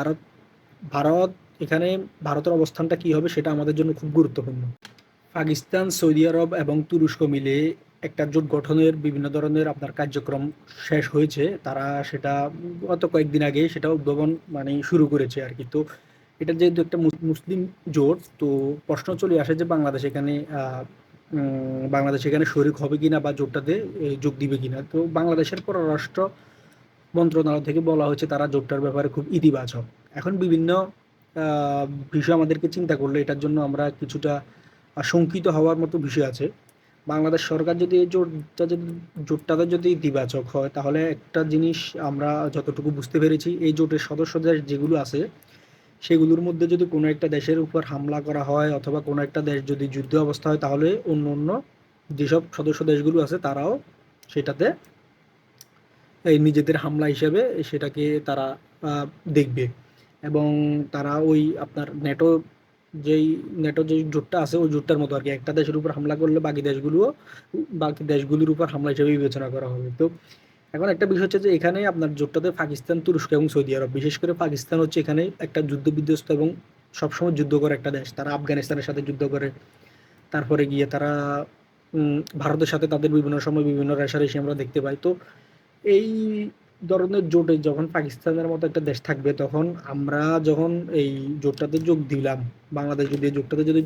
ভারত ভারত এখানে ভারতের অবস্থানটা কি হবে সেটা আমাদের জন্য খুব গুরুত্বপূর্ণ। পাকিস্তান, সৌদি আরব এবং তুরস্ক মিলে একটা জোট গঠনের বিভিন্ন ধরনের আপনার কার্যক্রম শেষ হয়েছে। তারা সেটা গত কয়েকদিন আগে সেটা উদ্ভাবন শুরু করেছে আর কি। তো এটা যেহেতু একটা মুসলিম জোট, তো প্রশ্ন চলে আসে যে বাংলাদেশ এখানে শরিক হবে কিনা বা জোটটাতে যোগ দিবে কিনা। তো বাংলাদেশের পররাষ্ট্র মন্ত্রণালয় থেকে বলা হয়েছে তারা জোটটার ব্যাপারে খুব ইতিবাচক। এখন বিভিন্ন আহ, বিষয় আমাদেরকে চিন্তা করলে এটার জন্য আমরা কিছুটা শঙ্কিত হওয়ার মতো বিষয় আছে। বাংলাদেশ সরকার যদি এই জোটটাতে যদি ইতিবাচক হয়, তাহলে একটা জিনিস আমরা যতটুকু বুঝতে পেরেছি, এই জোটের সদস্য দেশ যেগুলো আছে সেগুলোর মধ্যে যদি কোনো একটা দেশের উপর হামলা করা হয় অথবা কোনো একটা দেশ যদি যুদ্ধ অবস্থা হয়, তাহলে অন্য অন্য যেসব সদস্য দেশগুলো আছে তারাও সেটাতে এই নিজেদের হামলা হিসেবে সেটাকে তারা আহ, দেখবে। এবং তারা ওই আপনার যেই নেটো যে জোটটা আছে ওই জোটটার মতো আর কি, একটা দেশের উপর হামলা করলে বাকি দেশগুলোর উপর হামলা হিসেবে বিবেচনা করা হবে। তো এখন একটা বিষয় হচ্ছে যে এখানে আপনার জোটটাতে পাকিস্তান, তুরস্ক এবং সৌদি আরব, বিশেষ করে পাকিস্তান হচ্ছে এখানে একটা যুদ্ধ বিধ্বস্ত এবং সবসময় যুদ্ধ করে একটা দেশ। তারা আফগানিস্তানের সাথে যুদ্ধ করে, তারপরে গিয়ে তারা ভারতের সাথে তাদের বিভিন্ন সময় বিভিন্ন রেষারেষি আমরা দেখতে পাই। তো এই ধরনের জোটে যখন পাকিস্তানের মতো একটা দেশ থাকবে, তখন আমরা যখন এই জোটটাতে যোগ দিলাম, বাংলাদেশ যদি এই জোটটাতে যদি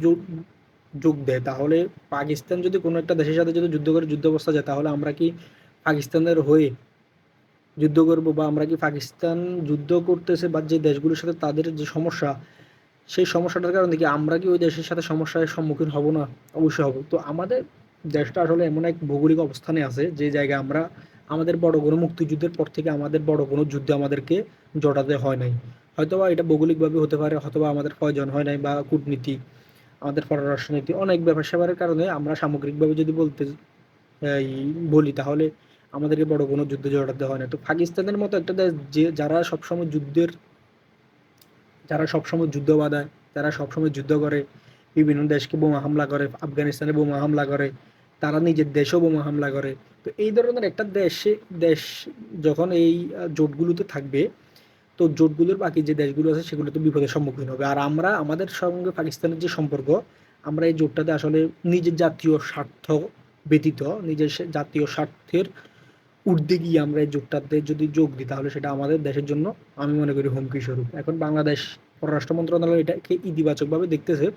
যোগ দেয়, তাহলে পাকিস্তান যদি কোনো একটা দেশের সাথে যদি যুদ্ধ করে যুদ্ধ অবস্থা যায়, তাহলে আমরা কি পাকিস্তানের হয়ে যুদ্ধ করব, বা আমরা কি পাকিস্তান যুদ্ধ করতেছে বা যে দেশগুলোর সাথে তাদের যে সমস্যা, সেই সমস্যাটার কারণে কি আমরা কি ওই দেশের সাথে সমস্যার সম্মুখীন হব না? অবশ্যই হব। তো আমাদের দেশটা আসলে এমন এক ভৌগোলিক অবস্থানে আছে যে জায়গায় আমরা আমাদের বড় কোনো মুক্তিযুদ্ধের পর থেকে আমাদের বড় কোনো যুদ্ধে আমাদেরকে জড়াতে হয় নাই। হয়তোবা এটা ভৌগোলিকভাবে হতে পারে, হয়তোবা আমাদের প্রয়োজন হয় নাই, বা কূটনীতি, আমাদের পররাষ্ট্রনীতি, অনেক ব্যাপার স্যাপারের কারণে আমরা সামগ্রিকভাবে যদি এই বলি, তাহলে আমাদেরকে বড় কোনো যুদ্ধে জড়াতে হয় না। তো পাকিস্তানের মতো একটা দেশ যে যারা সবসময় যুদ্ধ বাধায়, যারা সবসময় যুদ্ধ করে, বিভিন্ন দেশকে বোমা হামলা করে, আফগানিস্তানে বোমা হামলা করে, তারা নিজের দেশেও বোমা হামলা করে। তো এই ধরনের একটা দেশ যখন এই জোটগুলোতে থাকবে, তো জোটগুলোর বাকি যে দেশগুলো আছে সেগুলো তো বিপদের সম্মুখীন হবে। আর আমরা আমাদের সঙ্গে পাকিস্তানের যে সম্পর্ক, আমরা এই জোটটাতে আসলে নিজের জাতীয় স্বার্থ ব্যতীত, নিজের জাতীয় স্বার্থের ঊর্ধ্বে গিয়ে আমরা এই জোটটাতে যদি যোগ দিই, তাহলে সেটা আমাদের দেশের জন্য আমি মনে করি হুমকি স্বরূপ। এখন বাংলাদেশ পররাষ্ট্র মন্ত্রণালয় এটাকে ইতিবাচকভাবে দেখতেছে,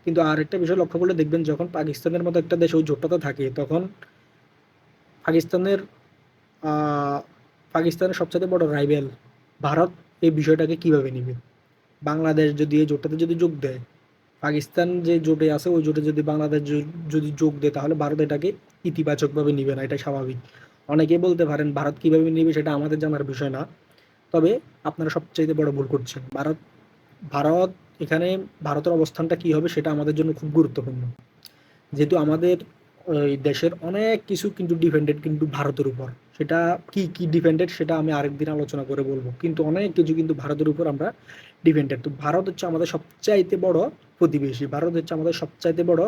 কিন্তু আর একটা বিষয় লক্ষ্য করলে দেখবেন, যখন পাকিস্তানের মতো একটা দেশ ওই জোটটাতে থাকে, তখন পাকিস্তানের আহ, পাকিস্তানের সবচেয়ে বড় রাইভেল ভারত এই বিষয়টাকে কিভাবে নিবে? বাংলাদেশ যদি এই জোটটাতে যদি যোগ দেয়, পাকিস্তান যে জোটে আছে ওই জোটে যদি বাংলাদেশ যদি যোগ দেয়, তাহলে ভারত এটাকে ইতিবাচকভাবে নিবে না, এটা স্বাভাবিক। অনেকেই বলতে পারেন ভারত কিভাবে নিবে সেটা আমাদের জানার বিষয় না। তবে আপনারা সবচাইতে বড় ভুল করছেন। ভারত এখানে ভারতের অবস্থানটা কি হবে সেটা আমাদের জন্য খুব গুরুত্বপূর্ণ। যেহেতু আমাদের ওই দেশের অনেক কিছু কিন্তু ডিপেন্ডেন্ট কিন্তু ভারতের উপর। সেটা কি কি ডিপেন্ডেন্ট সেটা আমি আরেকদিন আলোচনা করে বলবো, কিন্তু অনেক কিছু কিন্তু ভারতের উপর আমরা ডিপেন্ডেন্ট। তো ভারত হচ্ছে আমাদের সবচাইতে বড় প্রতিবেশী, ভারত হচ্ছে আমাদের সবচাইতে বড়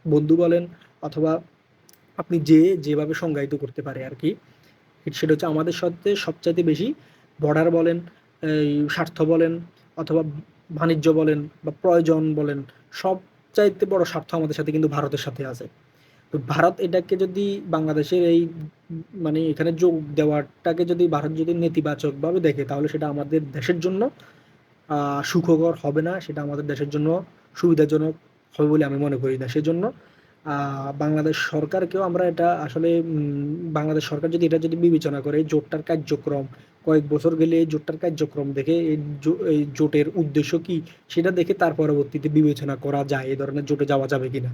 বন্ধু বলেন, অথবা আপনি যেভাবে সংজ্ঞায়িত করতে পারে আর কি, সেটা হচ্ছে আমাদের সাথে সবচাইতে বেশি বর্ডার বলেন, এই স্বার্থ বলেন, অথবা বাণিজ্য বলেন বা প্রয়োজন বলেন, সবচাইতে বড় স্বার্থ আমাদের সাথে কিন্তু ভারতের সাথে আছে। তো ভারত এটাকে যদি বাংলাদেশের এই এখানে যোগ দেওয়াটাকে যদি ভারত যদি নেতিবাচকভাবে দেখে, তাহলে সেটা আমাদের দেশের জন্য সুখকর হবে না, সেটা আমাদের দেশের জন্য সুবিধাজনক হবে বলে আমি মনে করি না। সেজন্য বাংলাদেশ সরকারকেও আমরা এটা আসলে বাংলাদেশ সরকার যদি এটা যদি বিবেচনা করে, এই জোটটার কার্যক্রম কয়েক বছর গেলে এই জোটটার কার্যক্রম দেখে এই জোটের উদ্দেশ্য কি সেটা দেখে তার পরবর্তীতে বিবেচনা করা যায় এই ধরনের জোটে যাওয়া যাবে কিনা।